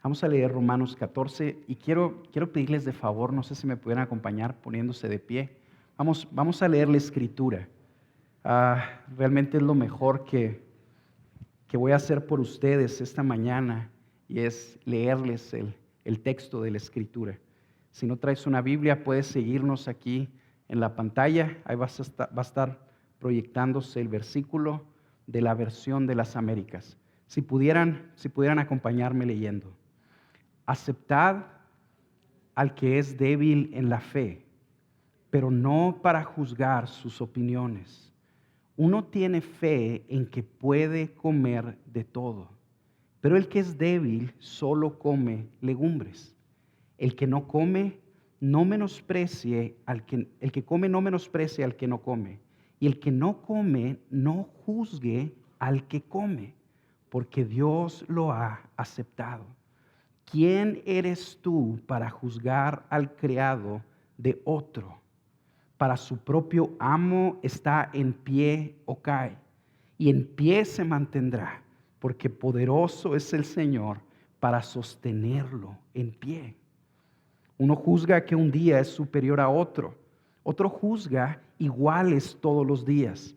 Vamos a leer Romanos 14 y quiero pedirles de favor, no sé si me pudieran acompañar poniéndose de pie. Vamos a leer la Escritura. Realmente es lo mejor que voy a hacer por ustedes esta mañana y es leerles el texto de la Escritura. Si no traes una Biblia, puedes seguirnos aquí en la pantalla. Ahí va a estar proyectándose el versículo de la versión de las Américas. Si pudieran acompañarme leyendo. Aceptad al que es débil en la fe, pero no para juzgar sus opiniones. Uno tiene fe en que puede comer de todo, pero el que es débil solo come legumbres. El que no come, no menosprecie el que come no menosprecie al que no come, y el que no come no juzgue al que come, porque Dios lo ha aceptado. ¿Quién eres tú para juzgar al criado de otro? Para su propio amo está en pie o cae, y en pie se mantendrá, porque poderoso es el Señor para sostenerlo en pie. Uno juzga que un día es superior a otro juzga iguales todos los días.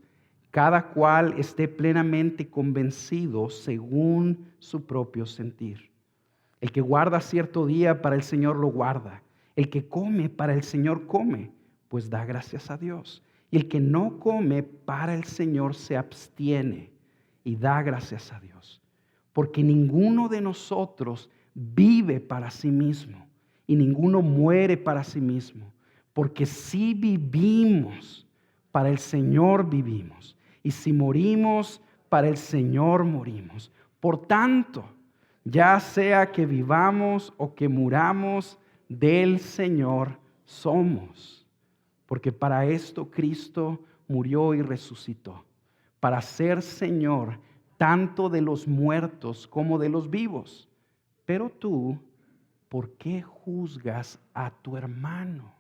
Cada cual esté plenamente convencido según su propio sentir. El que guarda cierto día para el Señor lo guarda. El que come para el Señor come, pues da gracias a Dios. Y el que no come para el Señor se abstiene y da gracias a Dios. Porque ninguno de nosotros vive para sí mismo y ninguno muere para sí mismo. Porque si vivimos, para el Señor vivimos. Y si morimos, para el Señor morimos. Por tanto, ya sea que vivamos o que muramos, del Señor somos. Porque para esto Cristo murió y resucitó, para ser Señor tanto de los muertos como de los vivos. Pero tú, ¿por qué juzgas a tu hermano?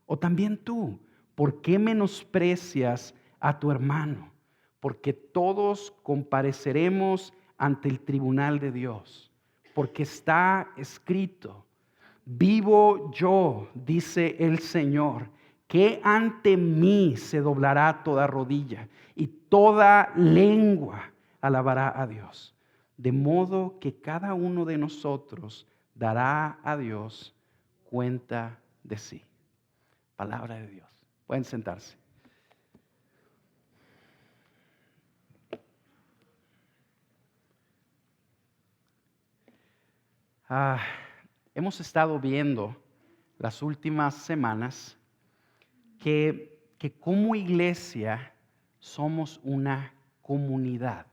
O también tú, ¿por qué menosprecias a tu hermano? Porque todos compareceremos ante el tribunal de Dios, porque está escrito: vivo yo, dice el Señor, que ante mí se doblará toda rodilla y toda lengua alabará a Dios. De modo que cada uno de nosotros dará a Dios cuenta de sí. Palabra de Dios. Pueden sentarse. Hemos estado viendo las últimas semanas que como iglesia somos una comunidad.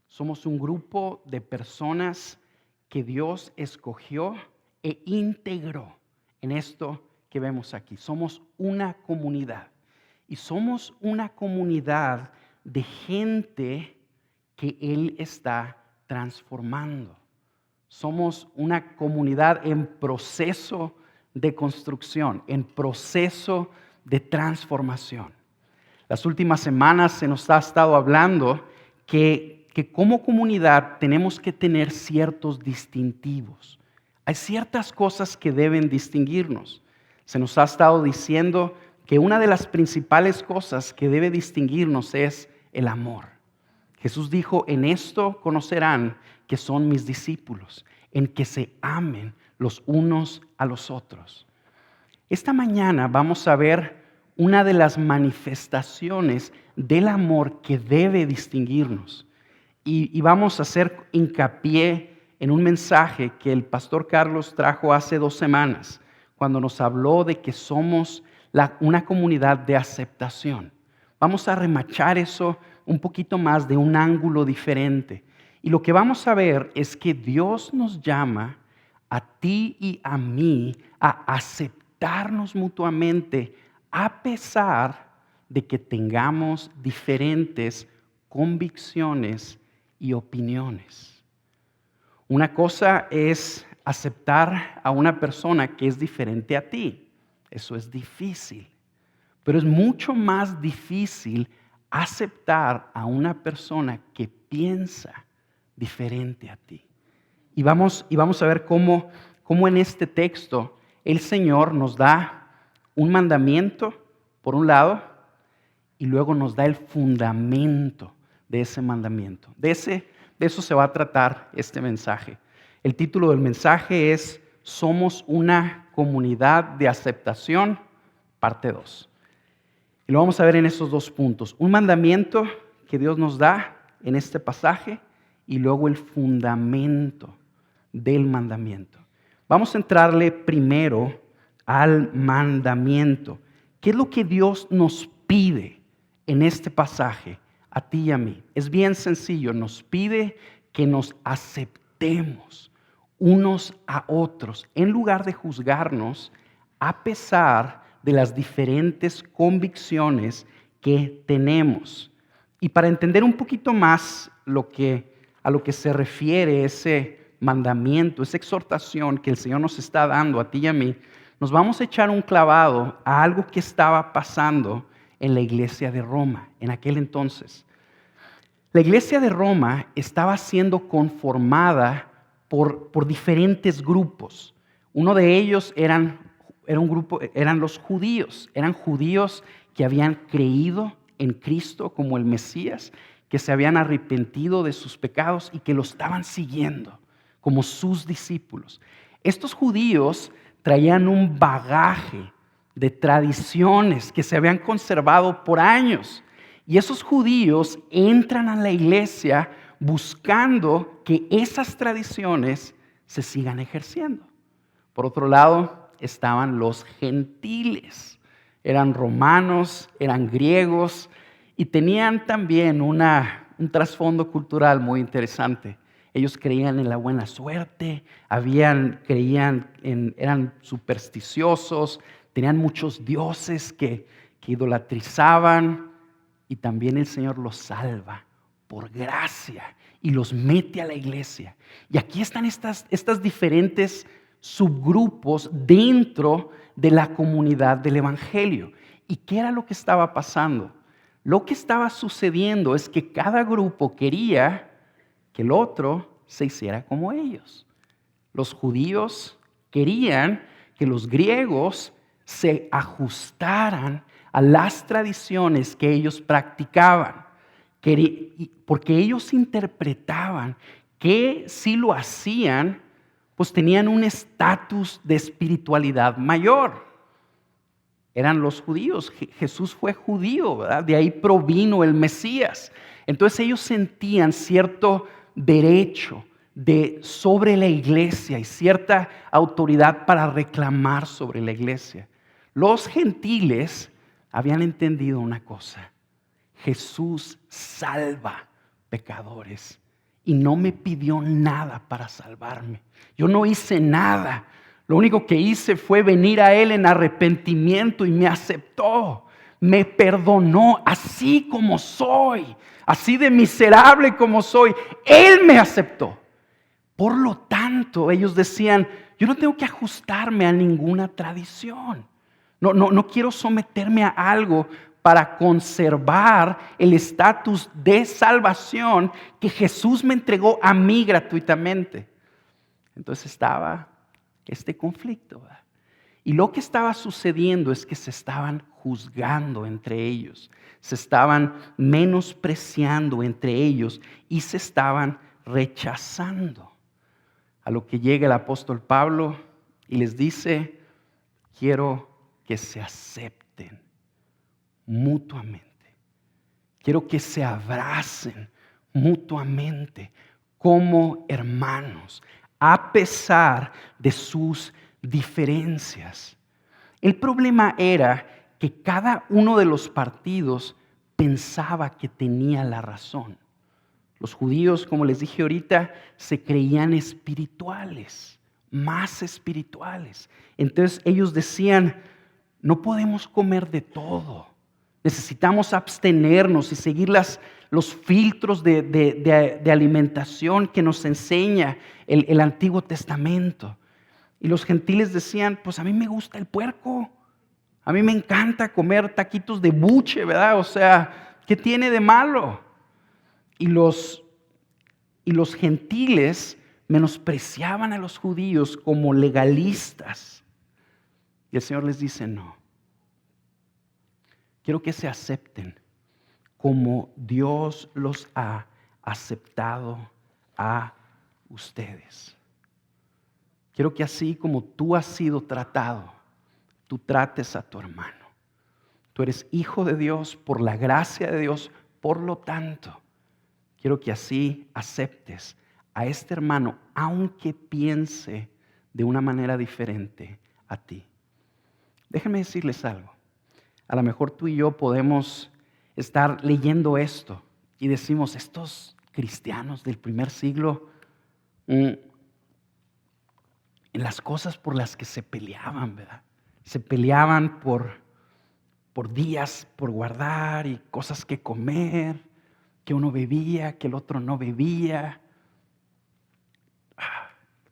Somos un grupo de personas que Dios escogió e integró en esto que vemos aquí. Somos una comunidad. Y somos una comunidad de gente que Él está transformando. Somos una comunidad en proceso de construcción, en proceso de transformación. Las últimas semanas se nos ha estado hablando que como comunidad tenemos que tener ciertos distintivos. Hay ciertas cosas que deben distinguirnos. Se nos ha estado diciendo que una de las principales cosas que debe distinguirnos es el amor. Jesús dijo: en esto conocerán que son mis discípulos, en que se amen los unos a los otros. Esta mañana vamos a ver una de las manifestaciones del amor que debe distinguirnos. Y vamos a hacer hincapié en un mensaje que el pastor Carlos trajo hace 2 semanas, cuando nos habló de que somos una comunidad de aceptación. Vamos a remachar eso un poquito más de un ángulo diferente. Y lo que vamos a ver es que Dios nos llama a ti y a mí a aceptarnos mutuamente, a pesar de que tengamos diferentes convicciones y opiniones. Una cosa es aceptar a una persona que es diferente a ti. Eso es difícil. Pero es mucho más difícil aceptar a una persona que piensa diferente a ti. y vamos a ver cómo en este texto el Señor nos da un mandamiento, por un lado, y luego nos da el fundamento de ese mandamiento. De eso se va a tratar este mensaje. El título del mensaje es Somos una comunidad de aceptación, parte 2. Y lo vamos a ver en esos 2 puntos. Un mandamiento que Dios nos da en este pasaje y luego el fundamento del mandamiento. Vamos a entrarle primero al mandamiento. ¿Qué es lo que Dios nos pide en este pasaje a ti y a mí? Es bien sencillo, nos pide que nos aceptemos unos a otros en lugar de juzgarnos a pesar de las diferentes convicciones que tenemos. Y para entender un poquito más a lo que se refiere ese mandamiento, esa exhortación que el Señor nos está dando a ti y a mí, nos vamos a echar un clavado a algo que estaba pasando en la iglesia de Roma en aquel entonces. La iglesia de Roma estaba siendo conformada por diferentes grupos. Uno de ellos eran los judíos. Eran judíos que habían creído en Cristo como el Mesías, que se habían arrepentido de sus pecados y que lo estaban siguiendo como sus discípulos. Estos judíos traían un bagaje de tradiciones que se habían conservado por años. Y esos judíos entran a la iglesia buscando que esas tradiciones se sigan ejerciendo. Por otro lado, estaban los gentiles. Eran romanos, eran griegos y tenían también un trasfondo cultural muy interesante. Ellos creían en la buena suerte, eran supersticiosos, tenían muchos dioses que idolatrizaban, y también el Señor los salva por gracia y los mete a la iglesia. Y aquí están estas diferentes subgrupos dentro de la comunidad del Evangelio. ¿Y qué era lo que estaba pasando? Lo que estaba sucediendo es que cada grupo quería que el otro se hiciera como ellos. Los judíos querían que los griegos se ajustaran a las tradiciones que ellos practicaban, porque ellos interpretaban que si lo hacían, pues tenían un estatus de espiritualidad mayor. Eran los judíos. Jesús fue judío, ¿verdad? De ahí provino el Mesías. Entonces ellos sentían cierto derecho sobre la iglesia y cierta autoridad para reclamar sobre la iglesia. Los gentiles habían entendido una cosa: Jesús salva pecadores y no me pidió nada para salvarme. Yo no hice nada. Lo único que hice fue venir a Él en arrepentimiento y me aceptó, me perdonó así como soy, así de miserable como soy. Él me aceptó. Por lo tanto, ellos decían: yo no tengo que ajustarme a ninguna tradición. No quiero someterme a algo para conservar el estatus de salvación que Jesús me entregó a mí gratuitamente. Entonces estaba este conflicto, ¿verdad? Y lo que estaba sucediendo es que se estaban juzgando entre ellos, se estaban menospreciando entre ellos y se estaban rechazando. A lo que llega el apóstol Pablo y les dice: quiero que se acepten mutuamente. Quiero que se abracen mutuamente como hermanos, a pesar de sus diferencias. El problema era que cada uno de los partidos pensaba que tenía la razón. Los judíos, como les dije ahorita, se creían espirituales, más espirituales. Entonces ellos decían: no podemos comer de todo. Necesitamos abstenernos y seguir los filtros de alimentación que nos enseña el Antiguo Testamento. Y los gentiles decían: pues a mí me gusta el puerco. A mí me encanta comer taquitos de buche, ¿verdad? O sea, ¿qué tiene de malo? Y los gentiles menospreciaban a los judíos como legalistas. Y el Señor les dice, no. Quiero que se acepten como Dios los ha aceptado a ustedes. Quiero que así como tú has sido tratado, tú trates a tu hermano. Tú eres hijo de Dios por la gracia de Dios, por lo tanto, quiero que así aceptes a este hermano, aunque piense de una manera diferente a ti. Déjenme decirles algo. A lo mejor tú y yo podemos estar leyendo esto y decimos, estos cristianos del primer siglo, en las cosas por las que se peleaban, ¿verdad? Se peleaban por días, por guardar y cosas que comer, que uno bebía, que el otro no bebía.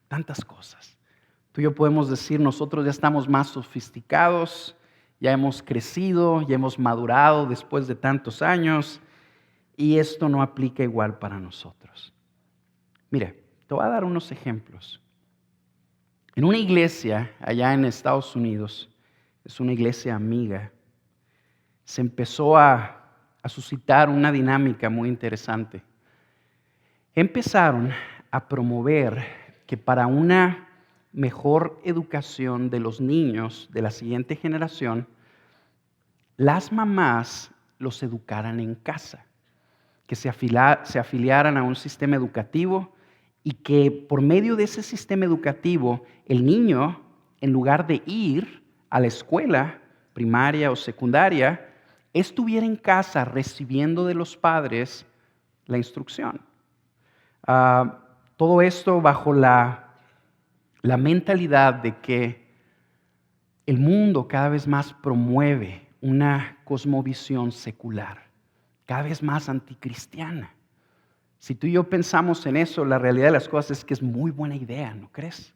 Tantas cosas. Tú y yo podemos decir, nosotros ya estamos más sofisticados, ya hemos crecido, ya hemos madurado después de tantos años y esto no aplica igual para nosotros. Mire, te voy a dar unos ejemplos. En una iglesia allá en Estados Unidos, es una iglesia amiga, se empezó a suscitar una dinámica muy interesante. Empezaron a promover que para una mejor educación de los niños de la siguiente generación, las mamás los educaran en casa, que se afiliaran a un sistema educativo y que por medio de ese sistema educativo el niño, en lugar de ir a la escuela primaria o secundaria, estuviera en casa recibiendo de los padres la instrucción. Todo esto bajo la mentalidad de que el mundo cada vez más promueve una cosmovisión secular, cada vez más anticristiana. Si tú y yo pensamos en eso, la realidad de las cosas es que es muy buena idea, ¿no crees?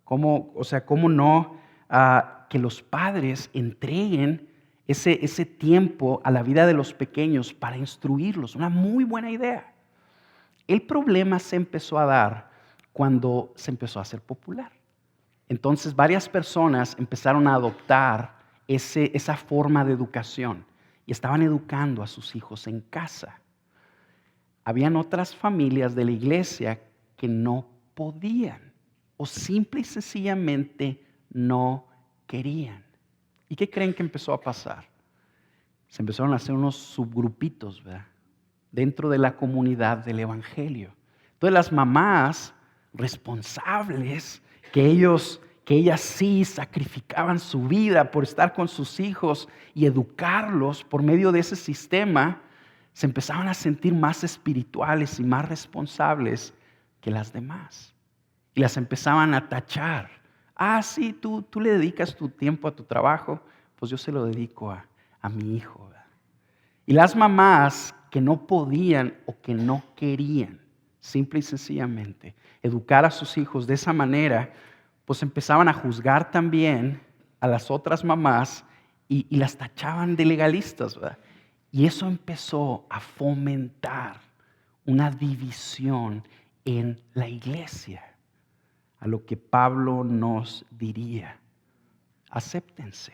¿Cómo no que los padres entreguen ese tiempo a la vida de los pequeños para instruirlos? Una muy buena idea. El problema se empezó a dar cuando se empezó a hacer popular. Entonces varias personas empezaron a adoptar esa forma de educación y estaban educando a sus hijos en casa. Habían otras familias de la iglesia que no podían o simple y sencillamente no querían. ¿Y qué creen que empezó a pasar? Se empezaron a hacer unos subgrupitos, ¿verdad?, dentro de la comunidad del evangelio. Entonces las mamás responsables, que ellas sí sacrificaban su vida por estar con sus hijos y educarlos por medio de ese sistema, se empezaban a sentir más espirituales y más responsables que las demás. Y las empezaban a tachar. Sí, tú le dedicas tu tiempo a tu trabajo, pues yo se lo dedico a mi hijo, ¿verdad? Y las mamás que no podían o que no querían, simple y sencillamente, educar a sus hijos de esa manera, pues empezaban a juzgar también a las otras mamás y las tachaban de legalistas, ¿verdad? Y eso empezó a fomentar una división en la iglesia, a lo que Pablo nos diría: acéptense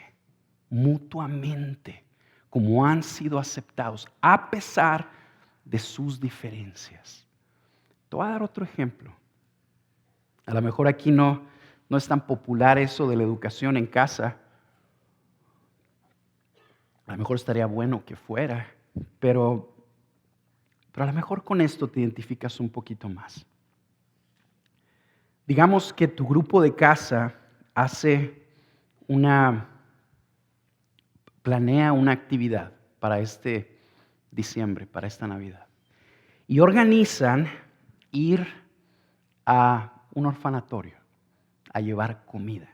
mutuamente como han sido aceptados, a pesar de sus diferencias. Te voy a dar otro ejemplo. A lo mejor aquí no es tan popular eso de la educación en casa. A lo mejor estaría bueno que fuera, pero a lo mejor con esto te identificas un poquito más. Digamos que tu grupo de casa planea una actividad para este diciembre, para esta Navidad. Y organizan ir a un orfanatorio a llevar comida.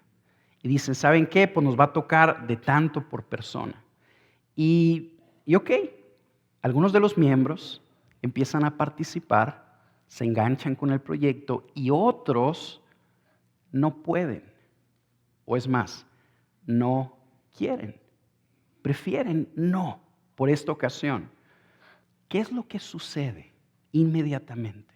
Y dicen, ¿saben qué? Pues nos va a tocar de tanto por persona. Y ok, algunos de los miembros empiezan a participar, se enganchan con el proyecto y otros no pueden. O es más, no quieren. Prefieren no por esta ocasión. ¿Qué es lo que sucede inmediatamente?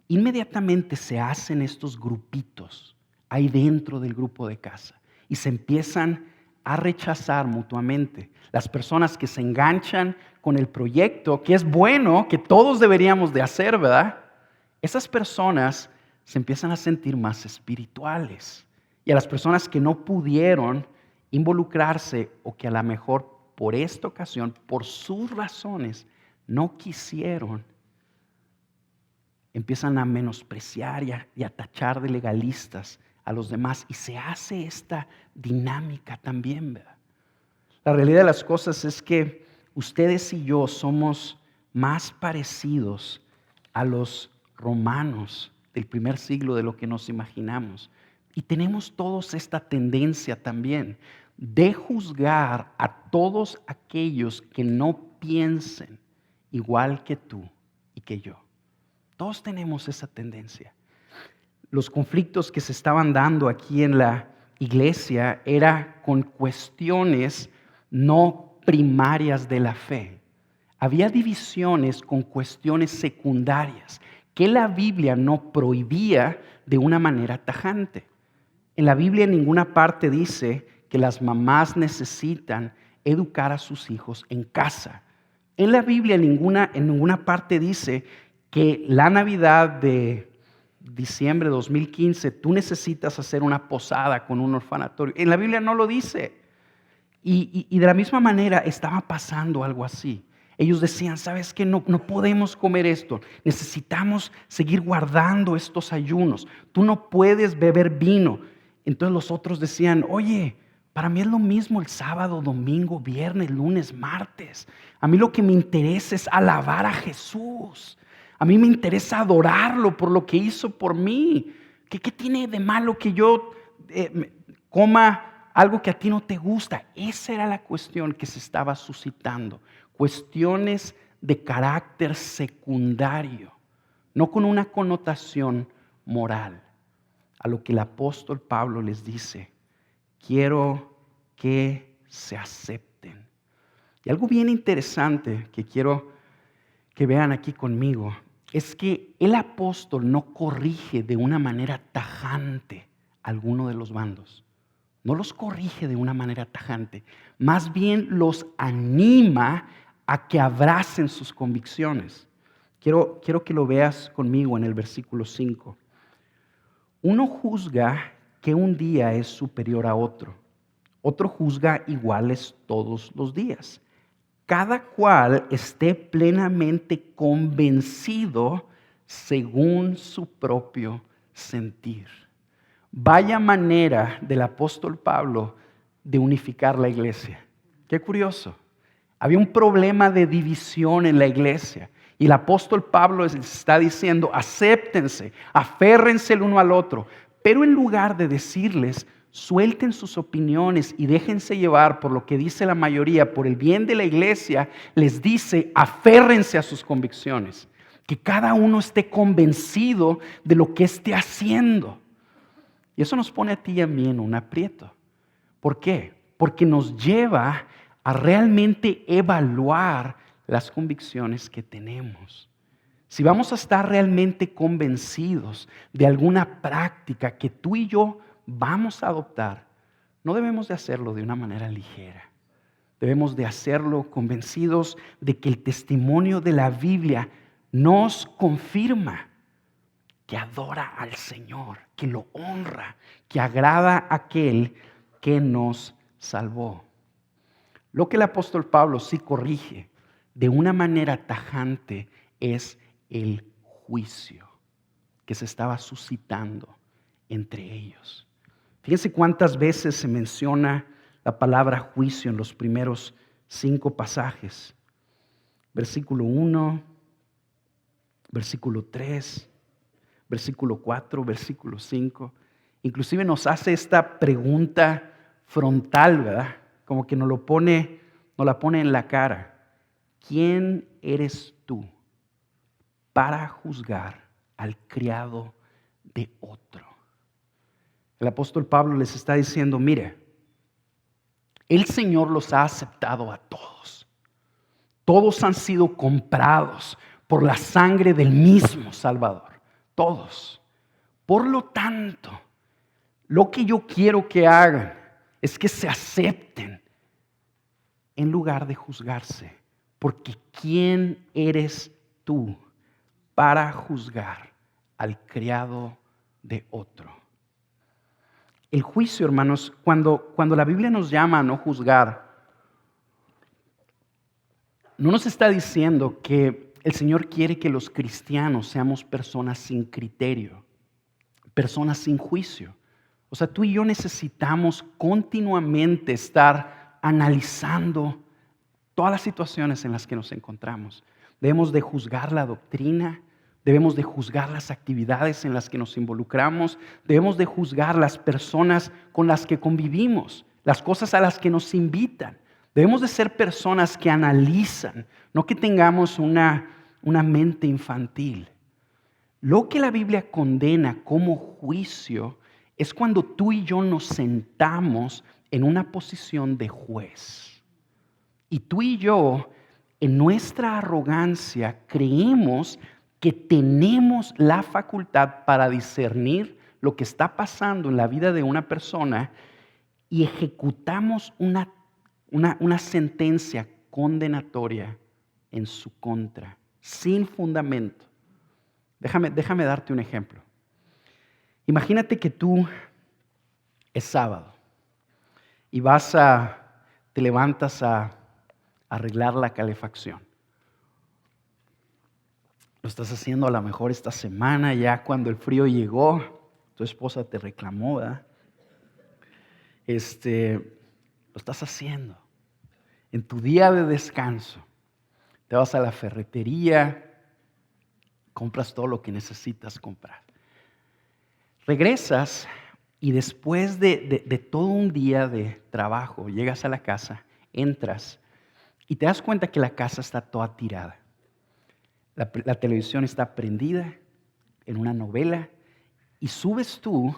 inmediatamente se hacen estos grupitos ahí dentro del grupo de casa y se empiezan a rechazar mutuamente. Las personas que se enganchan con el proyecto, que es bueno, que todos deberíamos de hacer, ¿verdad? Esas personas se empiezan a sentir más espirituales. Y a las personas que no pudieron involucrarse o que a lo mejor por esta ocasión, por sus razones, no quisieron, empiezan a menospreciar y a tachar de legalistas a los demás. Y se hace esta dinámica también, ¿verdad? La realidad de las cosas es que ustedes y yo somos más parecidos a los romanos del primer siglo de lo que nos imaginamos. Y tenemos todos esta tendencia también de juzgar a todos aquellos que no piensen igual que tú y que yo. Todos tenemos esa tendencia. Los conflictos que se estaban dando aquí en la iglesia era con cuestiones no primarias de la fe. Había divisiones con cuestiones secundarias que la Biblia no prohibía de una manera tajante. En la Biblia en ninguna parte dice que las mamás necesitan educar a sus hijos en casa. En la Biblia en ninguna parte dice que la Navidad de diciembre de 2015 tú necesitas hacer una posada con un orfanatorio. En la Biblia no lo dice. Y de la misma manera estaba pasando algo así. Ellos decían, ¿sabes qué? No podemos comer esto. Necesitamos seguir guardando estos ayunos. Tú no puedes beber vino. Entonces los otros decían, oye, para mí es lo mismo el sábado, domingo, viernes, lunes, martes. A mí lo que me interesa es alabar a Jesús. A mí me interesa adorarlo por lo que hizo por mí. ¿Qué tiene de malo que yo coma algo que a ti no te gusta? Esa era la cuestión que se estaba suscitando. Cuestiones de carácter secundario, no con una connotación moral. A lo que el apóstol Pablo les dice, quiero que se acepten. Y algo bien interesante que quiero que vean aquí conmigo es que el apóstol no corrige de una manera tajante a alguno de los bandos. No los corrige de una manera tajante. Más bien los anima a que abracen sus convicciones. Quiero que lo veas conmigo en el versículo 5. Uno juzga que un día es superior a otro. Otro juzga iguales todos los días. Cada cual esté plenamente convencido según su propio sentir. Vaya manera del apóstol Pablo de unificar la iglesia. Qué curioso. Había un problema de división en la iglesia. Y el apóstol Pablo les está diciendo, acéptense, aférrense el uno al otro. Pero en lugar de decirles, suelten sus opiniones y déjense llevar por lo que dice la mayoría, por el bien de la iglesia, les dice, aférrense a sus convicciones. Que cada uno esté convencido de lo que esté haciendo. Y eso nos pone a ti y a mí en un aprieto. ¿Por qué? Porque nos lleva a realmente evaluar las convicciones que tenemos. Si vamos a estar realmente convencidos de alguna práctica que tú y yo vamos a adoptar, no debemos de hacerlo de una manera ligera. Debemos de hacerlo convencidos de que el testimonio de la Biblia nos confirma que adora al Señor, que lo honra, que agrada a aquel que nos salvó. Lo que el apóstol Pablo sí corrige de una manera tajante es el juicio que se estaba suscitando entre ellos. Fíjense cuántas veces se menciona la palabra juicio en los primeros 5 pasajes. Versículo 1, versículo 3, versículo 4, versículo 5. Inclusive nos hace esta pregunta frontal, ¿verdad? Como que nos la pone en la cara. ¿Quién eres tú para juzgar al criado de otro? El apóstol Pablo les está diciendo, mire, el Señor los ha aceptado a todos. Todos han sido comprados por la sangre del mismo Salvador. todos. Por lo tanto, lo que yo quiero que hagan es que se acepten en lugar de juzgarse. Porque ¿quién eres tú para juzgar al criado de otro? El juicio, hermanos, cuando la Biblia nos llama a no juzgar, no nos está diciendo que el Señor quiere que los cristianos seamos personas sin criterio, personas sin juicio. O sea, tú y yo necesitamos continuamente estar analizando todas las situaciones en las que nos encontramos. Debemos de juzgar la doctrina, debemos de juzgar las actividades en las que nos involucramos, debemos de juzgar las personas con las que convivimos, las cosas a las que nos invitan. Debemos de ser personas que analizan, no que tengamos una mente infantil. Lo que la Biblia condena como juicio es cuando tú y yo nos sentamos en una posición de juez. Y tú y yo, en nuestra arrogancia, creemos que tenemos la facultad para discernir lo que está pasando en la vida de una persona y ejecutamos una sentencia condenatoria en su contra, sin fundamento. Déjame darte un ejemplo. Imagínate que tú es sábado y te levantas a arreglar la calefacción. Lo estás haciendo a lo mejor esta semana, ya cuando el frío llegó, tu esposa te reclamó, ¿verdad? Lo estás haciendo. En tu día de descanso, te vas a la ferretería, compras todo lo que necesitas comprar. Regresas y después de todo un día de trabajo, llegas a la casa, entras y te das cuenta que la casa está toda tirada. La televisión está prendida en una novela y subes tú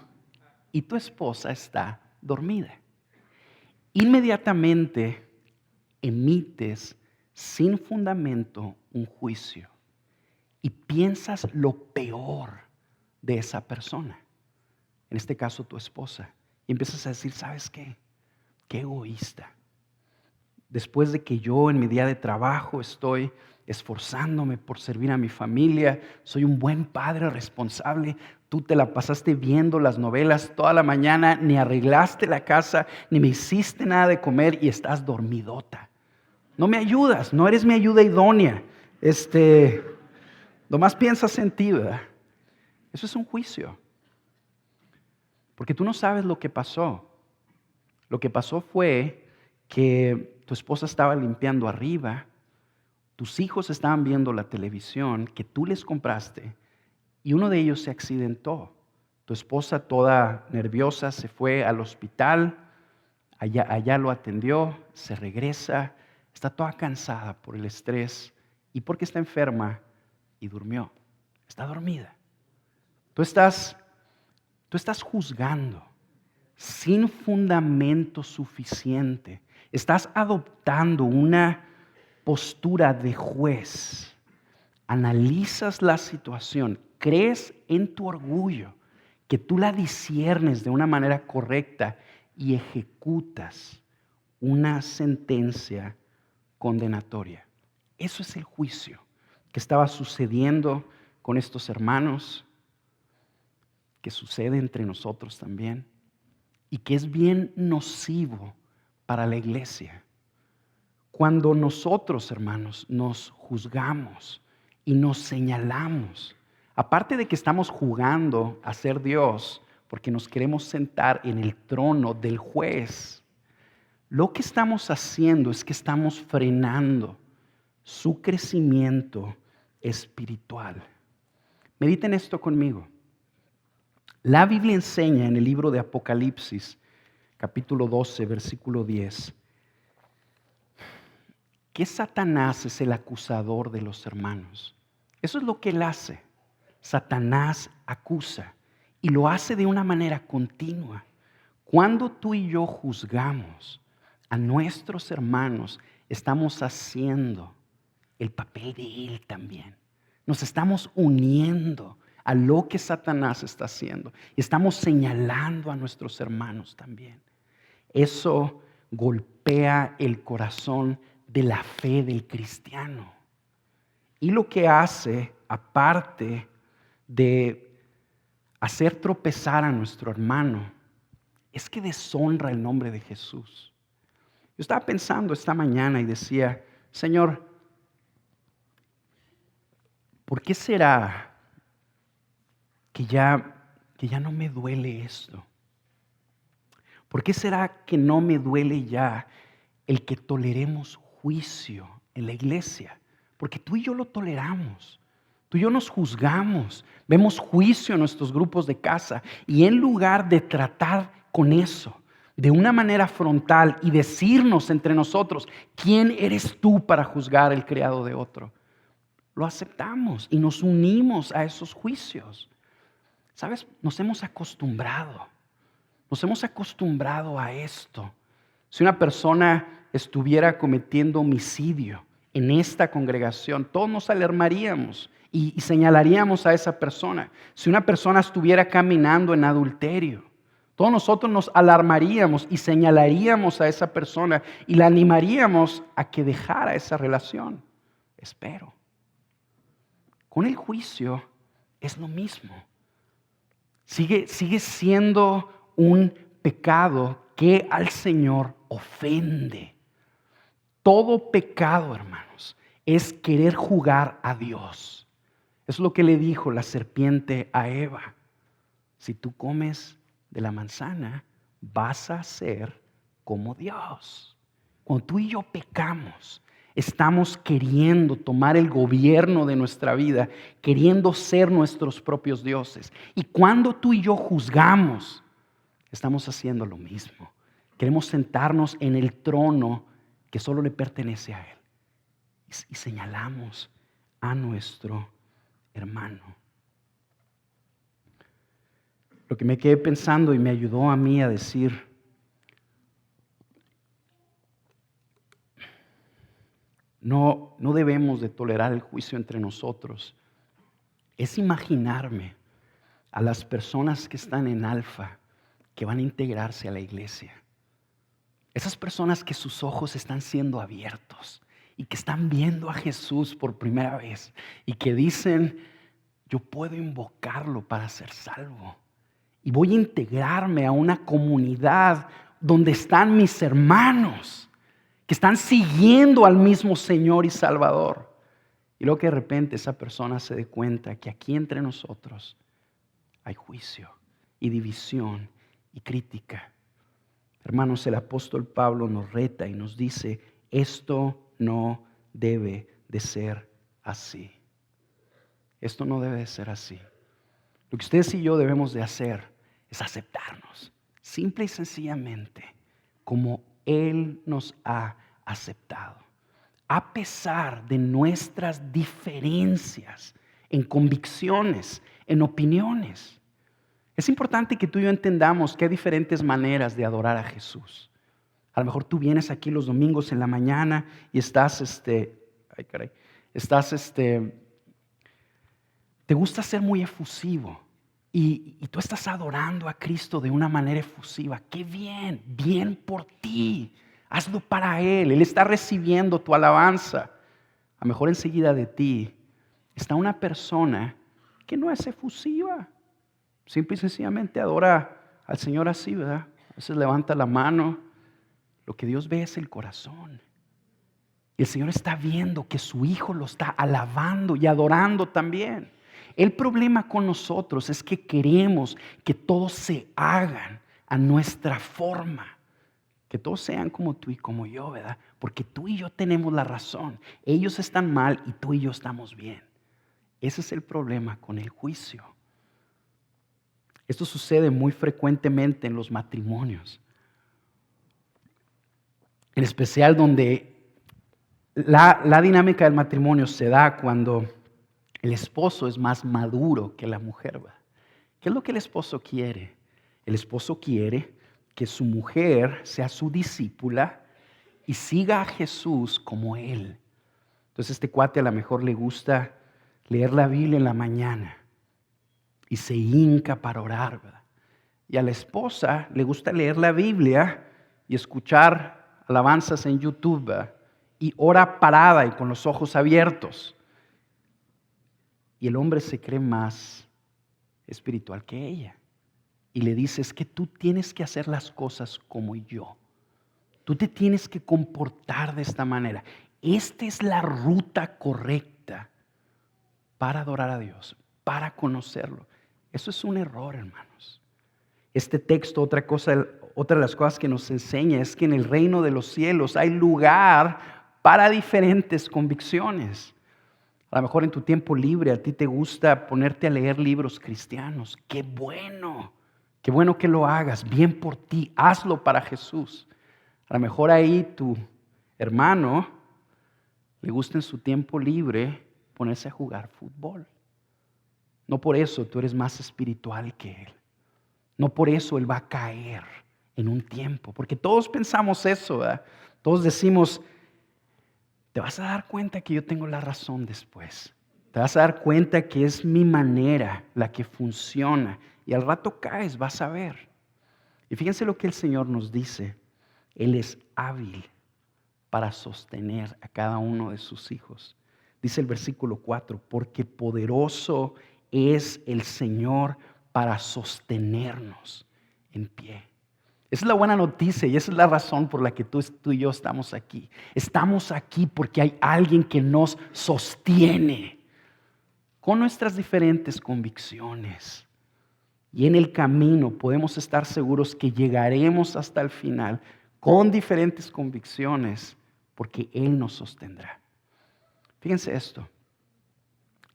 y tu esposa está dormida. Inmediatamente emites sin fundamento un juicio y piensas lo peor de esa persona, en este caso tu esposa, y empiezas a decir, ¿sabes qué? Qué egoísta. Después de que yo en mi día de trabajo estoy esforzándome por servir a mi familia, soy un buen padre responsable, tú te la pasaste viendo las novelas toda la mañana, ni arreglaste la casa, ni me hiciste nada de comer y estás dormidota. No me ayudas, no eres mi ayuda idónea. Nomás piensas en ti, ¿verdad? Eso es un juicio. Porque tú no sabes lo que pasó. Lo que pasó fue que tu esposa estaba limpiando arriba, tus hijos estaban viendo la televisión que tú les compraste y uno de ellos se accidentó. Tu esposa toda nerviosa se fue al hospital, allá lo atendió, se regresa, está toda cansada por el estrés y porque está enferma y durmió. Está dormida. Tú estás juzgando sin fundamento suficiente. Estás adoptando una postura de juez. Analizas la situación, crees en tu orgullo, que tú la disciernes de una manera correcta y ejecutas una sentencia condenatoria. Eso es el juicio que estaba sucediendo con estos hermanos, que sucede entre nosotros también y que es bien nocivo para la iglesia. Cuando nosotros, hermanos, nos juzgamos y nos señalamos, aparte de que estamos jugando a ser Dios, porque nos queremos sentar en el trono del juez, lo que estamos haciendo es que estamos frenando su crecimiento espiritual. Mediten esto conmigo. La Biblia enseña en el libro de Apocalipsis, capítulo 12, versículo 10, que Satanás es el acusador de los hermanos. Eso es lo que él hace. Satanás acusa y lo hace de una manera continua. Cuando tú y yo juzgamos a nuestros hermanos, estamos haciendo el papel de él también. Nos estamos uniendo a lo que Satanás está haciendo. Y estamos señalando a nuestros hermanos también. Eso golpea el corazón de la fe del cristiano. Y lo que hace, aparte de hacer tropezar a nuestro hermano, es que deshonra el nombre de Jesús. Yo estaba pensando esta mañana y decía, Señor, ¿por qué será que ya no me duele esto? ¿Por qué será que no me duele ya el que toleremos juicio en la iglesia? Porque tú y yo lo toleramos. Tú y yo nos juzgamos, vemos juicio en nuestros grupos de casa y en lugar de tratar con eso de una manera frontal y decirnos entre nosotros, ¿quién eres tú para juzgar el criado de otro? Lo aceptamos y nos unimos a esos juicios. ¿Sabes? Nos hemos acostumbrado a esto. Si una persona estuviera cometiendo homicidio en esta congregación, todos nos alarmaríamos y señalaríamos a esa persona. Si una persona estuviera caminando en adulterio, todos nosotros nos alarmaríamos y señalaríamos a esa persona y la animaríamos a que dejara esa relación. Espero. Con el juicio es lo mismo. Sigue siendo un pecado que al Señor ofende. Todo pecado, hermanos, es querer jugar a Dios. Es lo que le dijo la serpiente a Eva. Si tú comes de la manzana, vas a ser como Dios. Cuando tú y yo pecamos, estamos queriendo tomar el gobierno de nuestra vida, queriendo ser nuestros propios dioses. Y cuando tú y yo juzgamos, estamos haciendo lo mismo. Queremos sentarnos en el trono que solo le pertenece a Él. Y señalamos a nuestro hermano. Lo que me quedé pensando y me ayudó a mí a decir, no debemos de tolerar el juicio entre nosotros, es imaginarme a las personas que están en Alfa, que van a integrarse a la iglesia. Esas personas que sus ojos están siendo abiertos y que están viendo a Jesús por primera vez y que dicen, yo puedo invocarlo para ser salvo. Y voy a integrarme a una comunidad donde están mis hermanos que están siguiendo al mismo Señor y Salvador. Y luego que de repente esa persona se dé cuenta que aquí entre nosotros hay juicio y división y crítica. Hermanos, el apóstol Pablo nos reta y nos dice, esto no debe de ser así. Esto no debe de ser así. Lo que ustedes y yo debemos de hacer es aceptarnos, simple y sencillamente, como Él nos ha aceptado. A pesar de nuestras diferencias en convicciones, en opiniones. Es importante que tú y yo entendamos que hay diferentes maneras de adorar a Jesús. A lo mejor tú vienes aquí los domingos en la mañana y estás, te gusta ser muy efusivo y tú estás adorando a Cristo de una manera efusiva. ¡Qué bien! Bien por ti. Hazlo para Él. Él está recibiendo tu alabanza. A lo mejor enseguida de ti está una persona que no es efusiva. Simple y sencillamente adora al Señor así, ¿verdad? A veces levanta la mano. Lo que Dios ve es el corazón. Y el Señor está viendo que su Hijo lo está alabando y adorando también. El problema con nosotros es que queremos que todos se hagan a nuestra forma. Que todos sean como tú y como yo, ¿verdad? Porque tú y yo tenemos la razón. Ellos están mal y tú y yo estamos bien. Ese es el problema con el juicio. Esto sucede muy frecuentemente en los matrimonios. En especial donde la dinámica del matrimonio se da cuando el esposo es más maduro que la mujer, ¿verdad? ¿Qué es lo que el esposo quiere? El esposo quiere que su mujer sea su discípula y siga a Jesús como él. Entonces este cuate a lo mejor le gusta leer la Biblia en la mañana y se hinca para orar, ¿verdad? Y a la esposa le gusta leer la Biblia y escuchar alabanzas en YouTube, ¿verdad? Y ora parada y con los ojos abiertos. Y el hombre se cree más espiritual que ella. Y le dice, es que tú tienes que hacer las cosas como yo. Tú te tienes que comportar de esta manera. Esta es la ruta correcta para adorar a Dios, para conocerlo. Eso es un error, hermanos. Este texto, otra de las cosas que nos enseña es que en el reino de los cielos hay lugar para diferentes convicciones. A lo mejor en tu tiempo libre a ti te gusta ponerte a leer libros cristianos. ¡Qué bueno! Qué bueno que lo hagas. Bien por ti. Hazlo para Jesús. A lo mejor ahí tu hermano le gusta en su tiempo libre ponerse a jugar fútbol. No por eso tú eres más espiritual que él. No por eso él va a caer en un tiempo. Porque todos pensamos eso, ¿verdad? Todos decimos, te vas a dar cuenta que yo tengo la razón después. Te vas a dar cuenta que es mi manera la que funciona. Y al rato caes, vas a ver. Y fíjense lo que el Señor nos dice. Él es hábil para sostener a cada uno de sus hijos. Dice el versículo 4, porque poderoso es el Señor para sostenernos en pie. Esa es la buena noticia y esa es la razón por la que tú y yo estamos aquí. Estamos aquí porque hay alguien que nos sostiene con nuestras diferentes convicciones. Y en el camino podemos estar seguros que llegaremos hasta el final con diferentes convicciones porque Él nos sostendrá. Fíjense esto.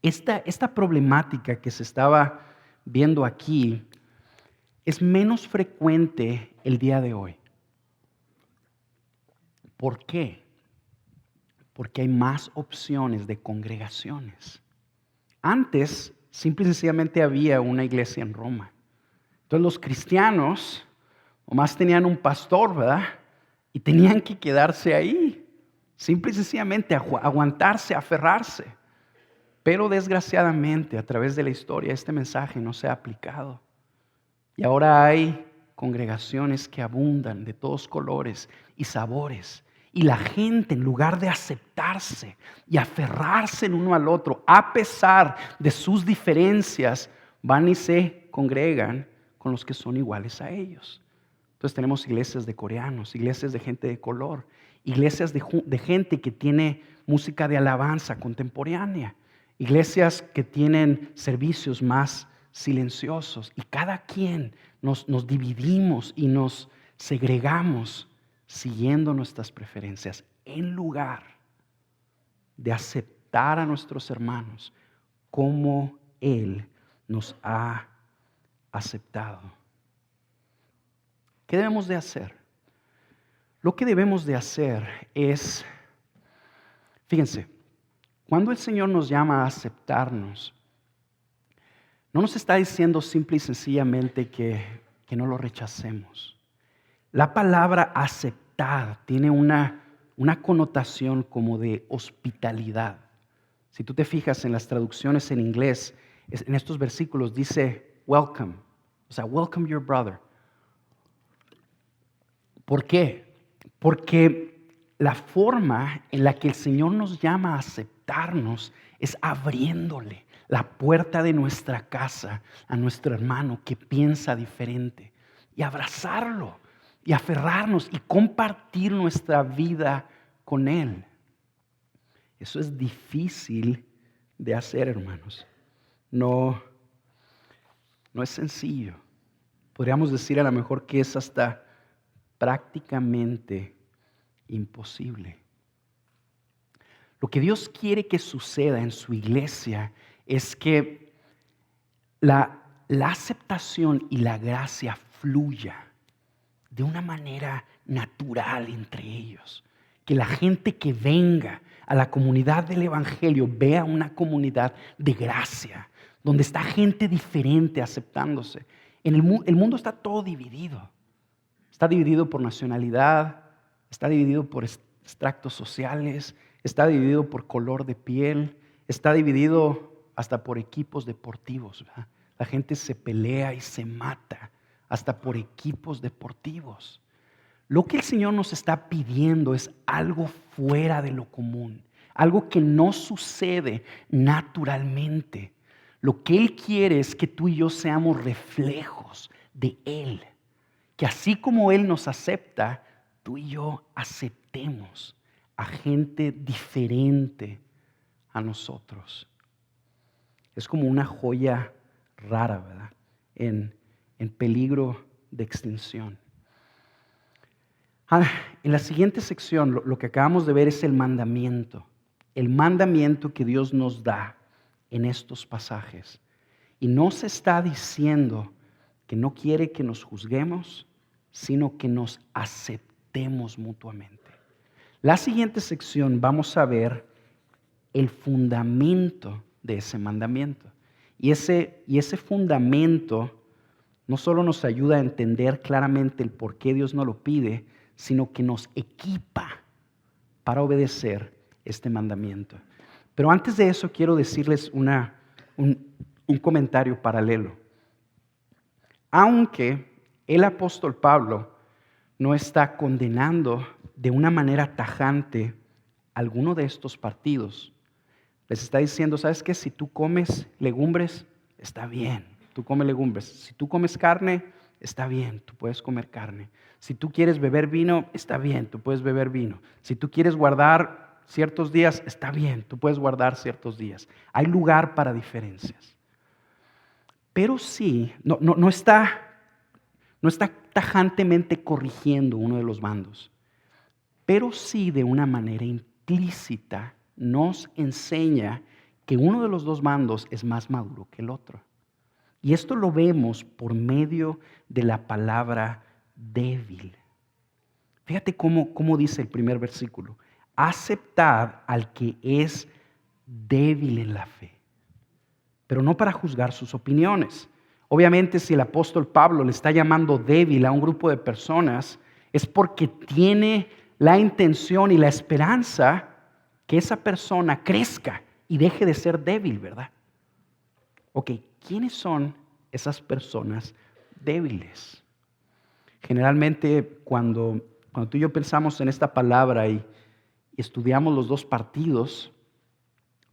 Esta problemática que se estaba viendo aquí es menos frecuente el día de hoy. ¿Por qué? Porque hay más opciones de congregaciones. Antes, simple y sencillamente había una iglesia en Roma. Entonces los cristianos nomás tenían un pastor, ¿verdad? Y tenían que quedarse ahí. Simple y sencillamente aguantarse, aferrarse. Pero desgraciadamente a través de la historia este mensaje no se ha aplicado. Y ahora hay congregaciones que abundan de todos colores y sabores. Y la gente, en lugar de aceptarse y aferrarse el uno al otro, a pesar de sus diferencias, van y se congregan con los que son iguales a ellos. Entonces tenemos iglesias de coreanos, iglesias de gente de color, iglesias de gente que tiene música de alabanza contemporánea, iglesias que tienen servicios más silenciosos. Y cada quien nos dividimos y nos segregamos siguiendo nuestras preferencias en lugar de aceptar a nuestros hermanos como Él nos ha aceptado. ¿Qué debemos de hacer? Lo que debemos de hacer es, fíjense, cuando el Señor nos llama a aceptarnos, no nos está diciendo simple y sencillamente que no lo rechacemos. La palabra aceptar tiene una connotación como de hospitalidad. Si tú te fijas en las traducciones en inglés, en estos versículos dice welcome, o sea, welcome your brother. ¿Por qué? Porque la forma en la que el Señor nos llama a aceptarnos es abriéndole la puerta de nuestra casa a nuestro hermano que piensa diferente y abrazarlo y aferrarnos y compartir nuestra vida con Él. Eso es difícil de hacer, hermanos. No es sencillo. Podríamos decir a lo mejor que es hasta prácticamente imposible. Lo que Dios quiere que suceda en su iglesia es que la aceptación y la gracia fluya de una manera natural entre ellos. Que la gente que venga a la comunidad del Evangelio vea una comunidad de gracia, donde está gente diferente aceptándose. El mundo está todo dividido. Está dividido por nacionalidad, está dividido por extractos sociales, está dividido por color de piel, está dividido hasta por equipos deportivos, ¿verdad? La gente se pelea y se mata, hasta por equipos deportivos. Lo que el Señor nos está pidiendo es algo fuera de lo común, algo que no sucede naturalmente. Lo que Él quiere es que tú y yo seamos reflejos de Él, que así como Él nos acepta, tú y yo aceptemos a gente diferente a nosotros. Es como una joya rara, ¿verdad? En peligro de extinción. En la siguiente sección, lo que acabamos de ver es el mandamiento que Dios nos da en estos pasajes. Y no se está diciendo que no quiere que nos juzguemos, sino que nos aceptemos mutuamente. La siguiente sección vamos a ver el fundamento de ese mandamiento. Y ese fundamento no solo nos ayuda a entender claramente el por qué Dios nos lo pide, sino que nos equipa para obedecer este mandamiento. Pero antes de eso quiero decirles un comentario paralelo. Aunque el apóstol Pablo no está condenando de una manera tajante alguno de estos partidos, les está diciendo, ¿sabes qué? Si tú comes legumbres, está bien, tú comes legumbres. Si tú comes carne, está bien, tú puedes comer carne. Si tú quieres beber vino, está bien, tú puedes beber vino. Si tú quieres guardar ciertos días, está bien, tú puedes guardar ciertos días. Hay lugar para diferencias. Pero sí, no está tajantemente corrigiendo uno de los bandos, pero sí de una manera implícita nos enseña que uno de los dos bandos es más maduro que el otro. Y esto lo vemos por medio de la palabra débil. Fíjate cómo dice el primer versículo. Aceptad al que es débil en la fe, pero no para juzgar sus opiniones. Obviamente, si el apóstol Pablo le está llamando débil a un grupo de personas, es porque tiene la intención y la esperanza que esa persona crezca y deje de ser débil, ¿verdad? Ok, ¿quiénes son esas personas débiles? Generalmente, cuando tú y yo pensamos en esta palabra y estudiamos los dos partidos,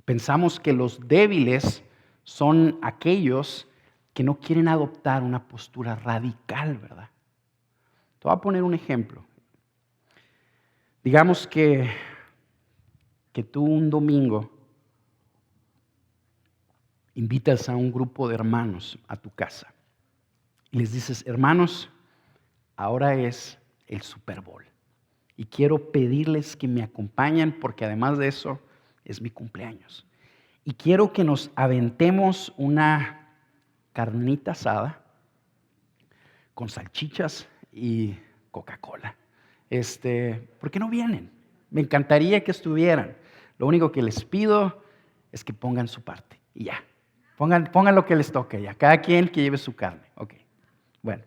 pensamos que los débiles son aquellos que no quieren adoptar una postura radical, ¿verdad? Te voy a poner un ejemplo. Digamos que tú un domingo invitas a un grupo de hermanos a tu casa y les dices, hermanos, ahora es el Super Bowl y quiero pedirles que me acompañen porque además de eso es mi cumpleaños. Y quiero que nos aventemos una carnita asada con salchichas y Coca-Cola. ¿Por qué no vienen? Me encantaría que estuvieran. Lo único que les pido es que pongan su parte y ya. Pongan lo que les toque ya. Cada quien que lleve su carne. Ok. Bueno.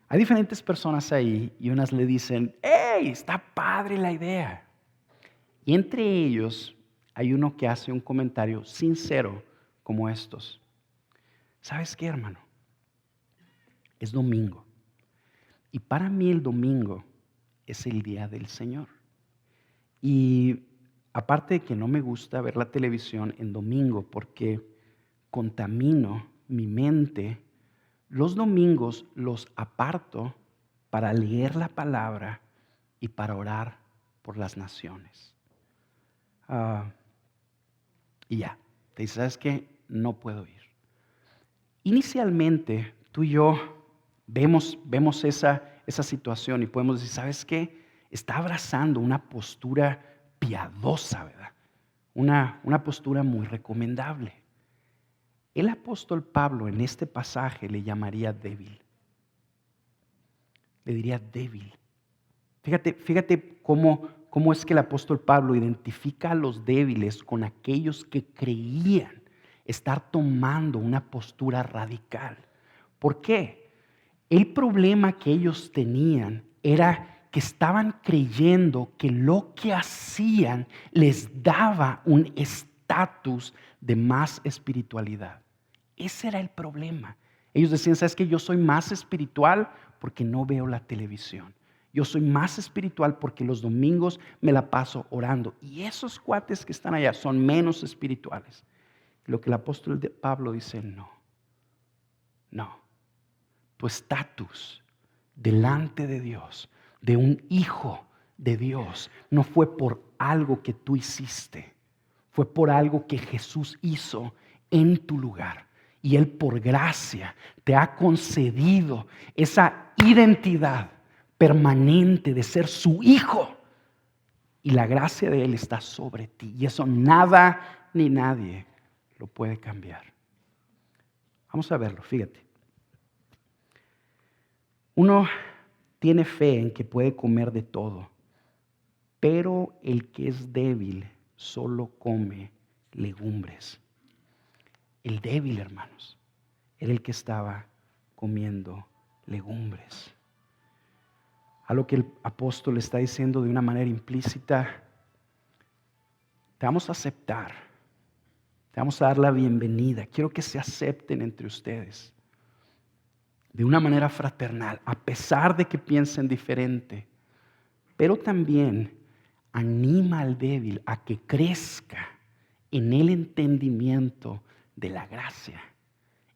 Hay diferentes personas ahí y unas le dicen, ¡hey! Está padre la idea. Y entre ellos hay uno que hace un comentario sincero como estos. ¿Sabes qué, hermano? Es domingo. Y para mí el domingo es el día del Señor. Y aparte de que no me gusta ver la televisión en domingo porque contamino mi mente, los domingos los aparto para leer la palabra y para orar por las naciones. Y ya, te dices, ¿sabes qué? No puedo ir. Inicialmente, tú y yo vemos esa situación y podemos decir, ¿sabes qué? Está abrazando una postura piadosa, ¿verdad? Una postura muy recomendable. El apóstol Pablo en este pasaje le llamaría débil. Le diría débil. Fíjate cómo es que el apóstol Pablo identifica a los débiles con aquellos que creían estar tomando una postura radical. ¿Por qué? El problema que ellos tenían era que estaban creyendo que lo que hacían les daba un estatus de más espiritualidad. Ese era el problema. Ellos decían, ¿sabes qué? Yo soy más espiritual porque no veo la televisión. Yo soy más espiritual porque los domingos me la paso orando. Y esos cuates que están allá son menos espirituales. Lo que el apóstol Pablo dice, no. Tu estatus delante de Dios, de un hijo de Dios, no fue por algo que tú hiciste. Fue por algo que Jesús hizo en tu lugar. Y Él por gracia te ha concedido esa identidad permanente de ser su hijo. Y la gracia de Él está sobre ti. Y eso nada ni nadie lo puede cambiar. Vamos a verlo, fíjate. Uno tiene fe en que puede comer de todo, pero el que es débil solo come legumbres. El débil, hermanos, era el que estaba comiendo legumbres. A lo que el apóstol está diciendo de una manera implícita, te vamos a aceptar, te vamos a dar la bienvenida. Quiero que se acepten entre ustedes de una manera fraternal, a pesar de que piensen diferente, pero también anima al débil a que crezca en el entendimiento de la gracia,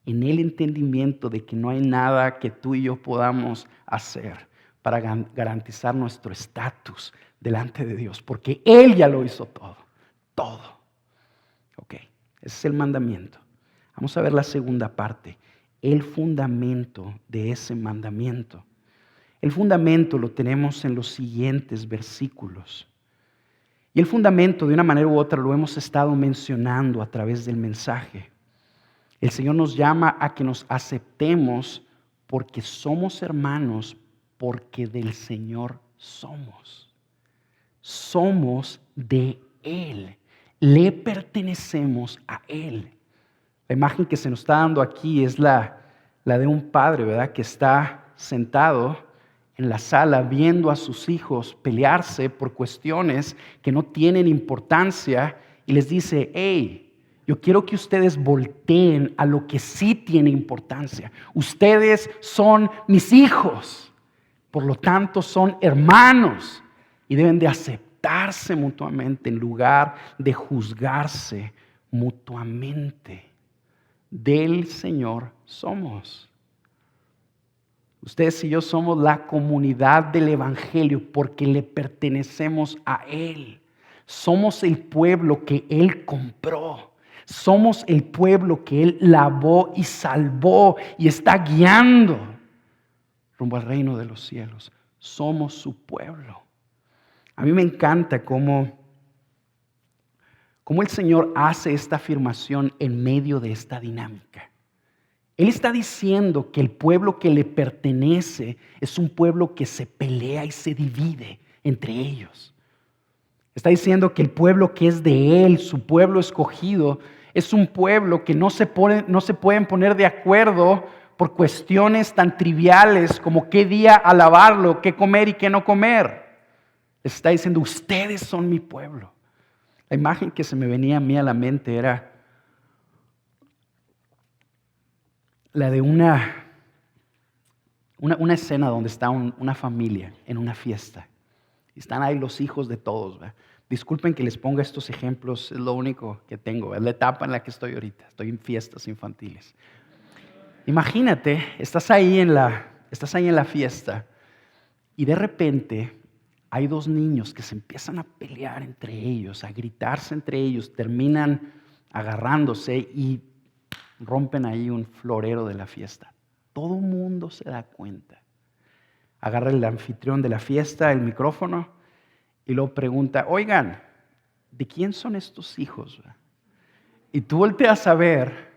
en el entendimiento de que no hay nada que tú y yo podamos hacer para garantizar nuestro estatus delante de Dios, porque Él ya lo hizo todo. Ok, ese es el mandamiento. Vamos a ver la segunda parte, el fundamento de ese mandamiento. El fundamento lo tenemos en los siguientes versículos. Y el fundamento, de una manera u otra, lo hemos estado mencionando a través del mensaje. El Señor nos llama a que nos aceptemos porque somos hermanos, porque del Señor somos. Somos de Él. Le pertenecemos a Él. La imagen que se nos está dando aquí es la de un padre, ¿verdad? Que está sentado en la sala viendo a sus hijos pelearse por cuestiones que no tienen importancia y les dice, hey, yo quiero que ustedes volteen a lo que sí tiene importancia. Ustedes son mis hijos, por lo tanto son hermanos y deben de aceptarse mutuamente en lugar de juzgarse mutuamente. Del Señor somos. Ustedes y yo somos la comunidad del Evangelio porque le pertenecemos a Él. Somos el pueblo que Él compró. Somos el pueblo que Él lavó y salvó y está guiando rumbo al reino de los cielos. Somos su pueblo. A mí me encanta cómo el Señor hace esta afirmación en medio de esta dinámica. Él está diciendo que el pueblo que le pertenece es un pueblo que se pelea y se divide entre ellos. Está diciendo que el pueblo que es de Él, su pueblo escogido, es un pueblo que no se pueden poner de acuerdo por cuestiones tan triviales como qué día alabarlo, qué comer y qué no comer. Les está diciendo, ustedes son mi pueblo. La imagen que se me venía a mí a la mente era la de una escena donde está una familia en una fiesta. Y están ahí los hijos de todos, ¿verdad? Disculpen que les ponga estos ejemplos, es lo único que tengo, es la etapa en la que estoy ahorita. Estoy en fiestas infantiles. Imagínate, estás ahí en la fiesta y de repente hay dos niños que se empiezan a pelear entre ellos, a gritarse entre ellos, terminan agarrándose y rompen ahí un florero de la fiesta. Todo el mundo se da cuenta. Agarra el anfitrión de la fiesta el micrófono y luego pregunta, oigan, ¿de quién son estos hijos? Y tú volteas a ver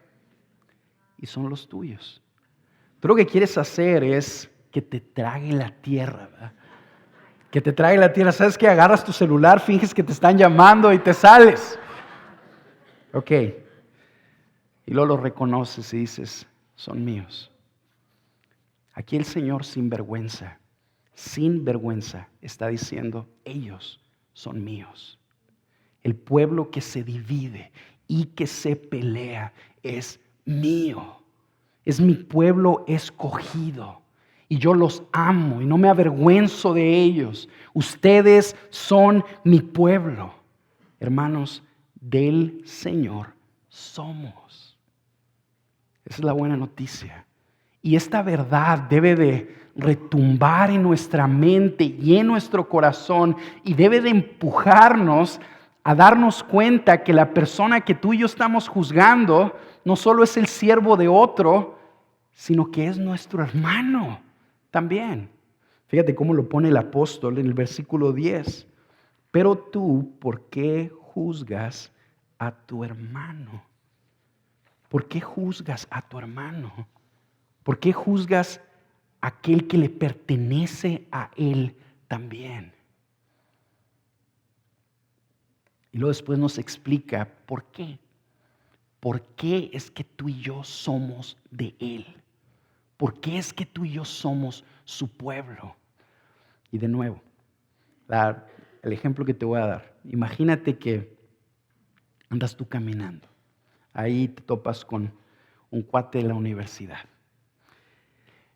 y son los tuyos. Tú lo que quieres hacer es que te trague la tierra, ¿verdad? Que te trague la tierra. ¿Sabes qué? Agarras tu celular, finges que te están llamando y te sales. Ok. Y luego los reconoces y dices, son míos. Aquí el Señor sin vergüenza está diciendo, ellos son míos. El pueblo que se divide y que se pelea es mío, es mi pueblo escogido. Y yo los amo y no me avergüenzo de ellos. Ustedes son mi pueblo. Hermanos, del Señor somos. Esa es la buena noticia. Y esta verdad debe de retumbar en nuestra mente y en nuestro corazón y debe de empujarnos a darnos cuenta que la persona que tú y yo estamos juzgando no solo es el siervo de otro, sino que es nuestro hermano también. Fíjate cómo lo pone el apóstol en el versículo 10. Pero tú, ¿por qué juzgas a tu hermano? ¿Por qué juzgas a tu hermano? ¿Por qué juzgas a aquel que le pertenece a él también? Y luego después nos explica por qué. ¿Por qué es que tú y yo somos de él? ¿Por qué es que tú y yo somos su pueblo? Y de nuevo, el ejemplo que te voy a dar. Imagínate que andas tú caminando. Ahí te topas con un cuate de la universidad.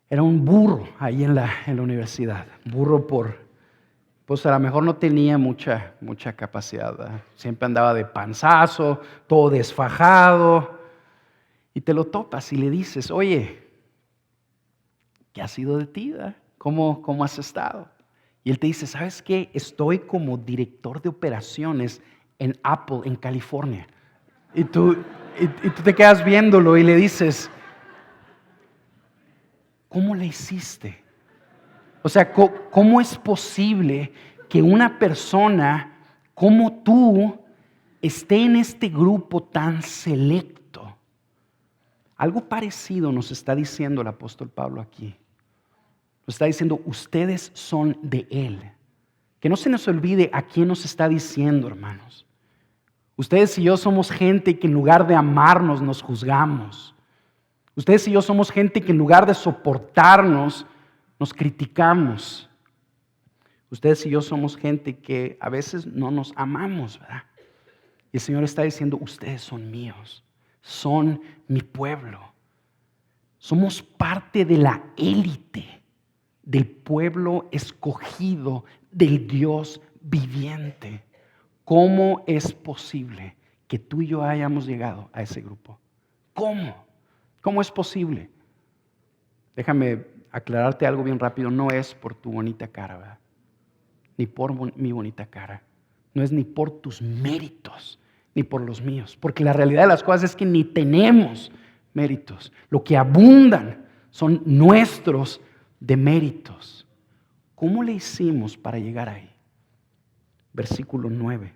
Era un burro ahí en la universidad. Burro pues a lo mejor no tenía mucha capacidad, ¿verdad? Siempre andaba de panzazo, todo desfajado. Y te lo topas y le dices, oye, ¿qué ha sido de ti? ¿Verdad? ¿Cómo has estado? Y él te dice, ¿sabes qué? Estoy como director de operaciones en Apple, en California. Y tú te quedas viéndolo y le dices, ¿cómo le hiciste? O sea, ¿cómo es posible que una persona como tú esté en este grupo tan selecto? Algo parecido nos está diciendo el apóstol Pablo aquí. Nos está diciendo, ustedes son de Él. Que no se nos olvide a quién nos está diciendo, hermanos. Ustedes y yo somos gente que en lugar de amarnos nos juzgamos. Ustedes y yo somos gente que en lugar de soportarnos nos criticamos. Ustedes y yo somos gente que a veces no nos amamos, ¿verdad? Y el Señor está diciendo, ustedes son míos, son mi pueblo. Somos parte de la élite, del pueblo escogido, del Dios viviente. ¿Cómo es posible que tú y yo hayamos llegado a ese grupo? ¿Cómo? ¿Cómo es posible? Déjame aclararte algo bien rápido. No es por tu bonita cara, ¿verdad? Ni por mi bonita cara. No es ni por tus méritos, ni por los míos. Porque la realidad de las cosas es que ni tenemos méritos. Lo que abundan son nuestros deméritos. ¿Cómo le hicimos para llegar ahí? Versículo 9.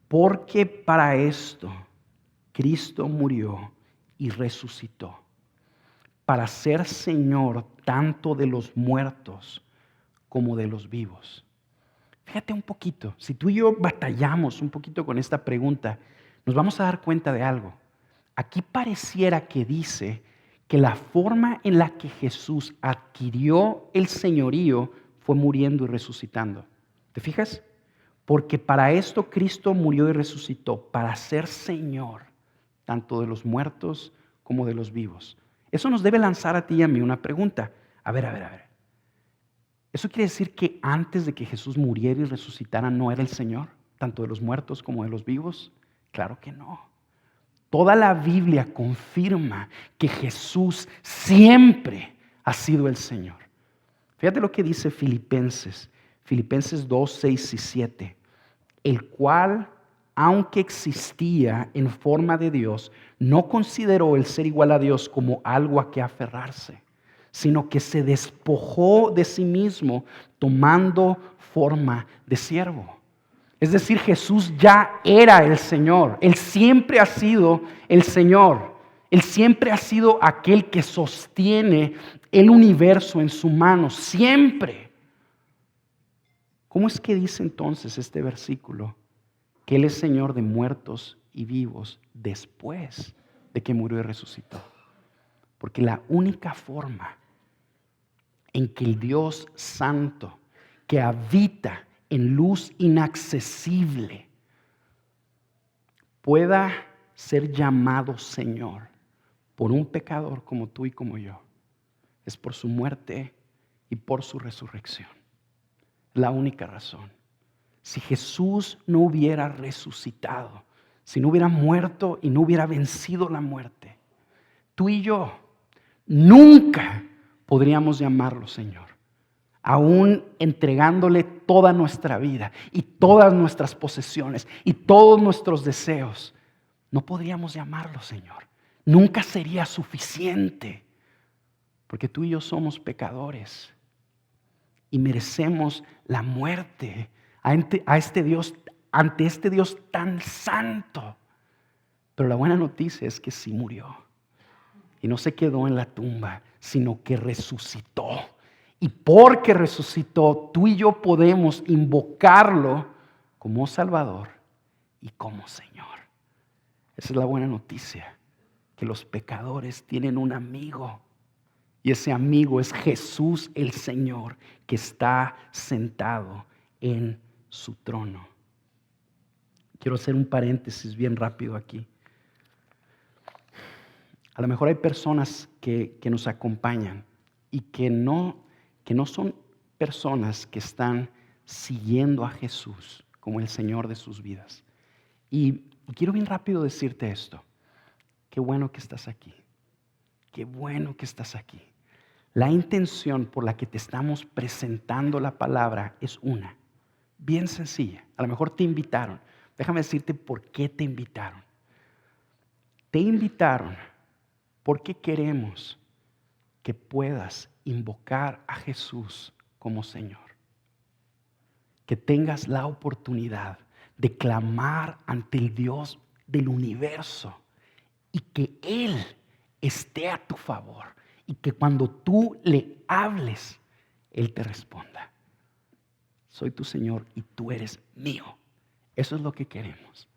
Porque para esto Cristo murió y resucitó, para ser Señor tanto de los muertos como de los vivos. Fíjate un poquito, si tú y yo batallamos un poquito con esta pregunta, nos vamos a dar cuenta de algo. Aquí pareciera que dice que la forma en la que Jesús adquirió el señorío fue muriendo y resucitando. ¿Te fijas? Porque para esto Cristo murió y resucitó, para ser Señor tanto de los muertos como de los vivos. Eso nos debe lanzar a ti y a mí una pregunta. A ver. ¿Eso quiere decir que antes de que Jesús muriera y resucitara no era el Señor, tanto de los muertos como de los vivos? Claro que no. Toda la Biblia confirma que Jesús siempre ha sido el Señor. Fíjate lo que dice Filipenses 2, 6 y 7. El cual, aunque existía en forma de Dios, no consideró el ser igual a Dios como algo a que aferrarse, sino que se despojó de sí mismo tomando forma de siervo. Es decir, Jesús ya era el Señor. Él siempre ha sido el Señor. Él siempre ha sido aquel que sostiene el universo en su mano. Siempre. ¿Cómo es que dice entonces este versículo que Él es Señor de muertos y vivos después de que murió y resucitó? Porque la única forma en que el Dios Santo, que habita en luz inaccesible, pueda ser llamado Señor por un pecador como tú y como yo es por su muerte y por su resurrección. La única razón. Si Jesús no hubiera resucitado, si no hubiera muerto y no hubiera vencido la muerte, tú y yo nunca podríamos llamarlo Señor. Aún entregándole toda nuestra vida y todas nuestras posesiones y todos nuestros deseos, no podríamos llamarlo Señor. Nunca sería suficiente, porque tú y yo somos pecadores y merecemos la muerte ante este Dios tan santo. Pero la buena noticia es que sí murió y no se quedó en la tumba, sino que resucitó. Y porque resucitó, tú y yo podemos invocarlo como Salvador y como Señor. Esa es la buena noticia, que los pecadores tienen un amigo. Y ese amigo es Jesús el Señor, que está sentado en su trono. Quiero hacer un paréntesis bien rápido aquí. A lo mejor hay personas que nos acompañan y que no son personas que están siguiendo a Jesús como el Señor de sus vidas. Y quiero bien rápido decirte esto. Qué bueno que estás aquí. Qué bueno que estás aquí. La intención por la que te estamos presentando la palabra es una, bien sencilla. A lo mejor te invitaron. Déjame decirte por qué te invitaron. Te invitaron porque queremos que puedas invocar a Jesús como Señor. Que tengas la oportunidad de clamar ante el Dios del universo y que Él esté a tu favor y que cuando tú le hables, Él te responda. Soy tu Señor y tú eres mío. Eso es lo que queremos.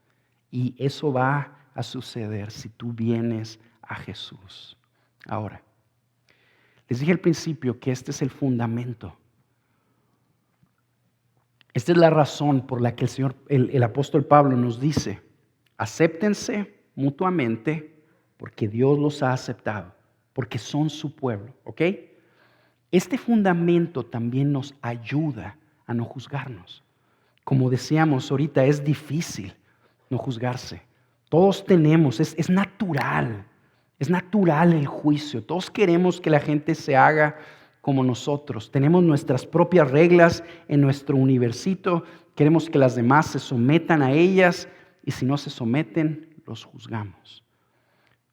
Y eso va a suceder si tú vienes a Jesús. Ahora, les dije al principio que este es el fundamento. Esta es la razón por la que el apóstol Pablo nos dice: acéptense mutuamente porque Dios los ha aceptado, porque son su pueblo, ¿ok? Este fundamento también nos ayuda a no juzgarnos. Como decíamos ahorita, es difícil no juzgarse. Todos tenemos, es natural el juicio. Todos queremos que la gente se haga como nosotros. Tenemos nuestras propias reglas en nuestro universito. Queremos que las demás se sometan a ellas y si no se someten, los juzgamos.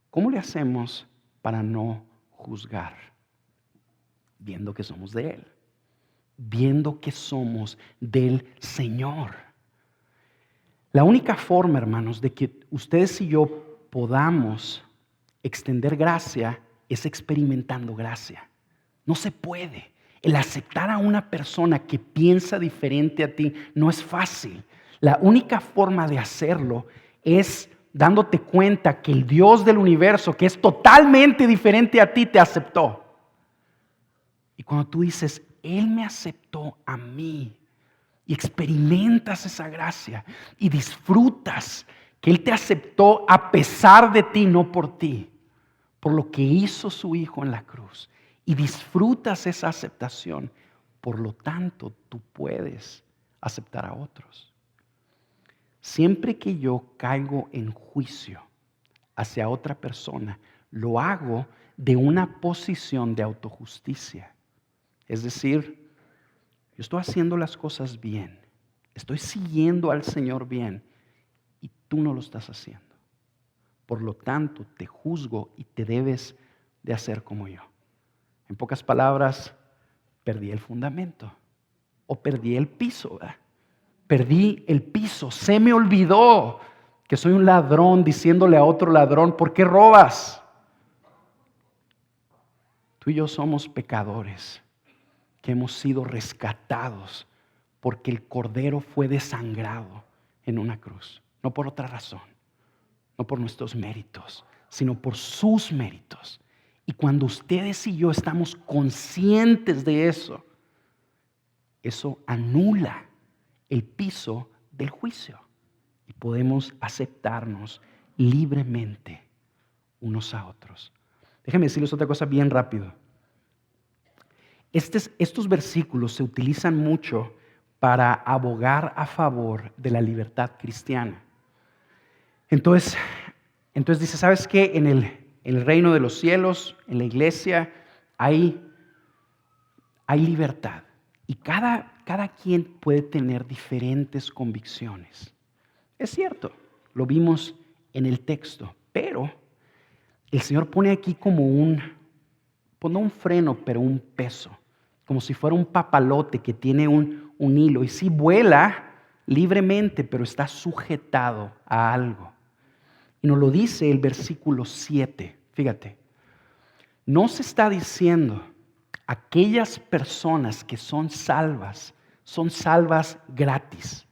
¿Cómo le hacemos para no juzgar? Viendo que somos de Él. Viendo que somos del Señor. La única forma, hermanos, de que ustedes y yo podamos extender gracia es experimentando gracia. No se puede. El aceptar a una persona que piensa diferente a ti no es fácil. La única forma de hacerlo es dándote cuenta que el Dios del universo, que es totalmente diferente a ti, te aceptó. Y cuando tú dices, Él me aceptó a mí, y experimentas esa gracia y disfrutas que Él te aceptó a pesar de ti, no por ti, por lo que hizo su Hijo en la cruz, y disfrutas esa aceptación, por lo tanto tú puedes aceptar a otros. Siempre que yo caigo en juicio hacia otra persona, lo hago de una posición de autojusticia. Es decir, yo estoy haciendo las cosas bien, estoy siguiendo al Señor bien y tú no lo estás haciendo. Por lo tanto, te juzgo y te debes de hacer como yo. En pocas palabras, perdí el fundamento o perdí el piso, ¿verdad? Perdí el piso, se me olvidó que soy un ladrón diciéndole a otro ladrón, ¿por qué robas? Tú y yo somos pecadores que hemos sido rescatados porque el Cordero fue desangrado en una cruz, no por otra razón, no por nuestros méritos, sino por sus méritos. Y cuando ustedes y yo estamos conscientes de eso, eso anula el piso del juicio y podemos aceptarnos libremente unos a otros. Déjenme decirles otra cosa bien rápido. Estos versículos se utilizan mucho para abogar a favor de la libertad cristiana. Entonces dice, ¿sabes qué? En el reino de los cielos, en la iglesia, hay libertad. Y cada quien puede tener diferentes convicciones. Es cierto, lo vimos en el texto, pero el Señor pone aquí como no un freno, pero un peso, como si fuera un papalote que tiene un hilo y sí vuela libremente, pero está sujetado a algo. Y nos lo dice el versículo 7, fíjate, no se está diciendo aquellas personas que son salvas gratis.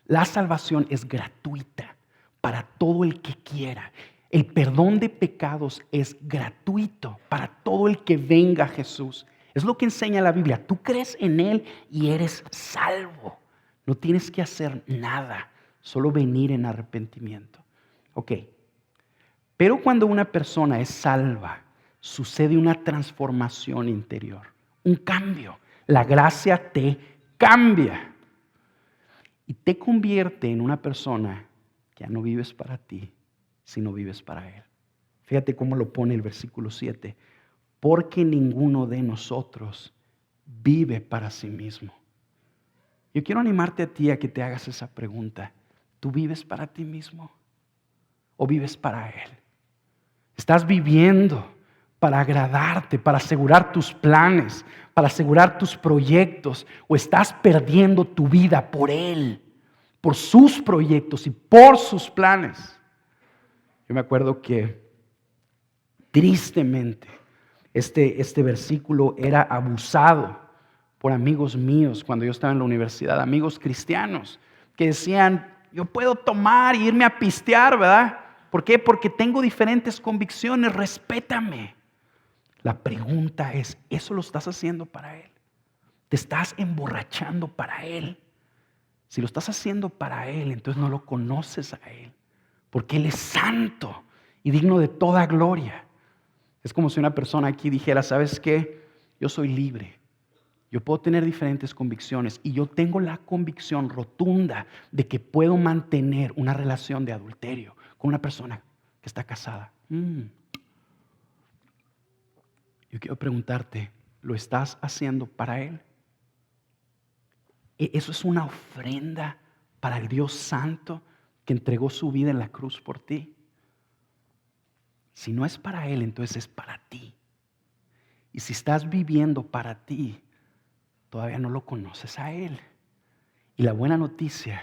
La salvación es gratuita para todo el que quiera. El perdón de pecados es gratuito para todo el que venga a Jesús. Es lo que enseña la Biblia. Tú crees en Él y eres salvo. No tienes que hacer nada, solo venir en arrepentimiento. Ok, pero cuando una persona es salva, sucede una transformación interior, un cambio. La gracia te cambia y te convierte en una persona que ya no vives para ti, sino vives para Él. Fíjate cómo lo pone el versículo 7. Porque ninguno de nosotros vive para sí mismo. Yo quiero animarte a ti a que te hagas esa pregunta. ¿Tú vives para ti mismo o vives para Él? ¿Estás viviendo para agradarte, para asegurar tus planes, para asegurar tus proyectos? ¿O estás perdiendo tu vida por Él, por sus proyectos y por sus planes? Yo me acuerdo que tristemente este versículo era abusado por amigos míos cuando yo estaba en la universidad, amigos cristianos que decían, yo puedo tomar y irme a pistear, ¿verdad? ¿Por qué? Porque tengo diferentes convicciones, respétame. La pregunta es, ¿eso lo estás haciendo para Él? ¿Te estás emborrachando para Él? Si lo estás haciendo para Él, entonces no lo conoces a Él, porque Él es santo y digno de toda gloria. Es como si una persona aquí dijera, ¿sabes qué? Yo soy libre. Yo puedo tener diferentes convicciones y yo tengo la convicción rotunda de que puedo mantener una relación de adulterio con una persona que está casada. Yo quiero preguntarte, ¿lo estás haciendo para Él? Eso es una ofrenda para el Dios Santo que entregó su vida en la cruz por ti. Si no es para Él, entonces es para ti. Y si estás viviendo para ti, todavía no lo conoces a Él. Y la buena noticia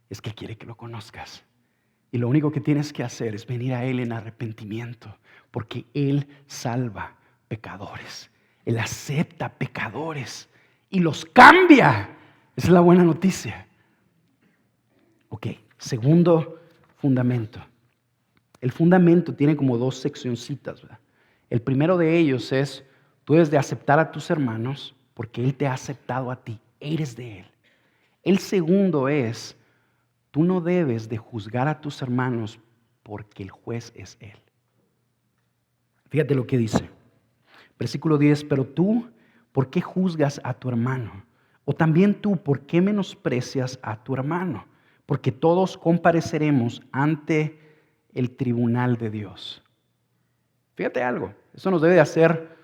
es que Él quiere que lo conozcas. Y lo único que tienes que hacer es venir a Él en arrepentimiento, porque Él salva pecadores. Él acepta pecadores y los cambia. Esa es la buena noticia. Ok, segundo fundamento. El fundamento tiene como dos seccioncitas, ¿verdad? El primero de ellos es, tú debes de aceptar a tus hermanos porque Él te ha aceptado a ti, eres de Él. El segundo es, tú no debes de juzgar a tus hermanos porque el juez es Él. Fíjate lo que dice. Versículo 10, pero tú, ¿por qué juzgas a tu hermano? O también tú, ¿por qué menosprecias a tu hermano? Porque todos compareceremos ante el tribunal de Dios. Fíjate algo, eso nos debe de hacer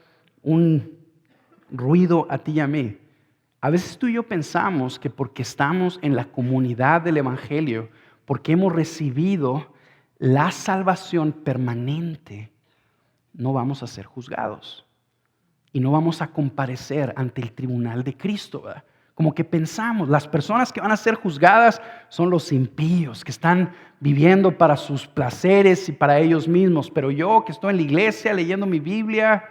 un ruido a ti y a mí. A veces tú y yo pensamos que porque estamos en la comunidad del Evangelio, porque hemos recibido la salvación permanente, no vamos a ser juzgados y no vamos a comparecer ante el tribunal de Cristo, ¿verdad? Como que pensamos, las personas que van a ser juzgadas son los impíos, que están viviendo para sus placeres y para ellos mismos, pero yo que estoy en la iglesia leyendo mi Biblia,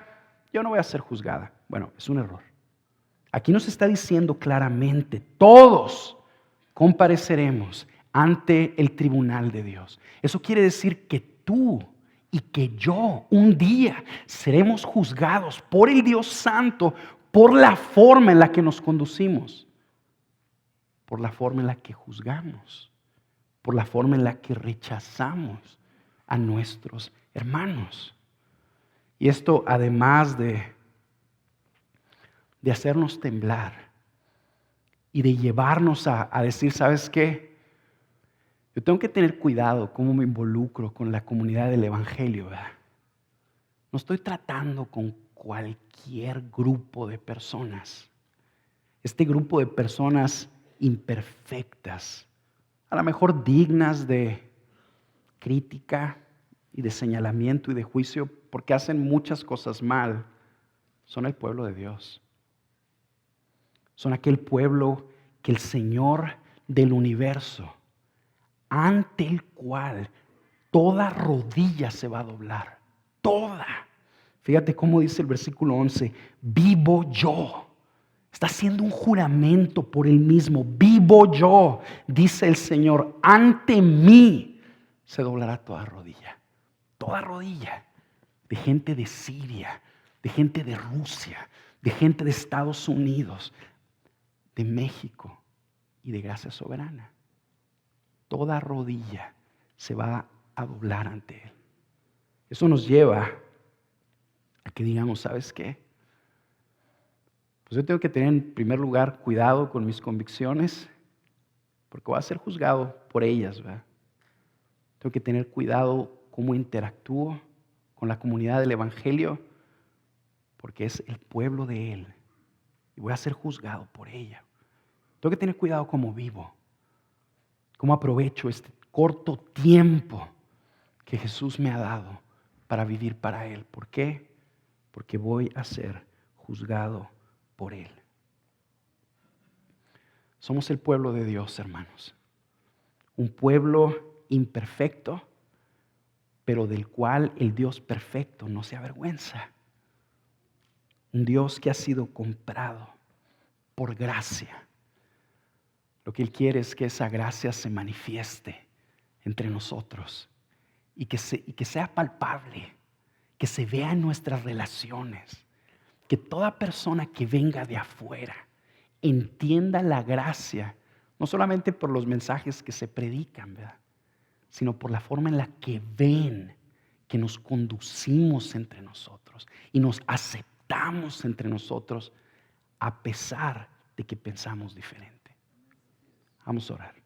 yo no voy a ser juzgada. Bueno, es un error. Aquí nos está diciendo claramente, todos compareceremos ante el tribunal de Dios. Eso quiere decir que tú y que yo un día seremos juzgados por el Dios Santo por la forma en la que nos conducimos, por la forma en la que juzgamos, por la forma en la que rechazamos a nuestros hermanos. Y esto, además de hacernos temblar y de llevarnos a decir, ¿sabes qué? Yo tengo que tener cuidado cómo me involucro con la comunidad del Evangelio, ¿verdad? No estoy tratando con cualquier grupo de personas. Este grupo de personas imperfectas, a lo mejor dignas de crítica y de señalamiento y de juicio porque hacen muchas cosas mal, son el pueblo de Dios. Son aquel pueblo que el Señor del universo, ante el cual toda rodilla se va a doblar. Toda. Fíjate cómo dice el versículo 11. Vivo yo. Está haciendo un juramento por él mismo. Vivo yo, dice el Señor. Ante mí se doblará toda rodilla. Toda rodilla. De gente de Siria, de gente de Rusia, de gente de Estados Unidos, de México y de Gracia Soberana. Toda rodilla se va a doblar ante Él. Eso nos lleva a que digamos, ¿sabes qué? Pues yo tengo que tener en primer lugar cuidado con mis convicciones, porque voy a ser juzgado por ellas, ¿verdad? Tengo que tener cuidado cómo interactúo con la comunidad del Evangelio, porque es el pueblo de Él y voy a ser juzgado por ella. Tengo que tener cuidado cómo vivo, cómo aprovecho este corto tiempo que Jesús me ha dado para vivir para Él. ¿Por qué? Porque voy a ser juzgado por Él. Somos el pueblo de Dios, hermanos. Un pueblo imperfecto, pero del cual el Dios perfecto no se avergüenza. Un Dios que ha sido comprado por gracia. Lo que Él quiere es que esa gracia se manifieste entre nosotros y que sea palpable, que se vea en nuestras relaciones, que toda persona que venga de afuera entienda la gracia, no solamente por los mensajes que se predican, ¿verdad?, sino por la forma en la que ven que nos conducimos entre nosotros y nos aceptamos entre nosotros a pesar de que pensamos diferente. Vamos a orar.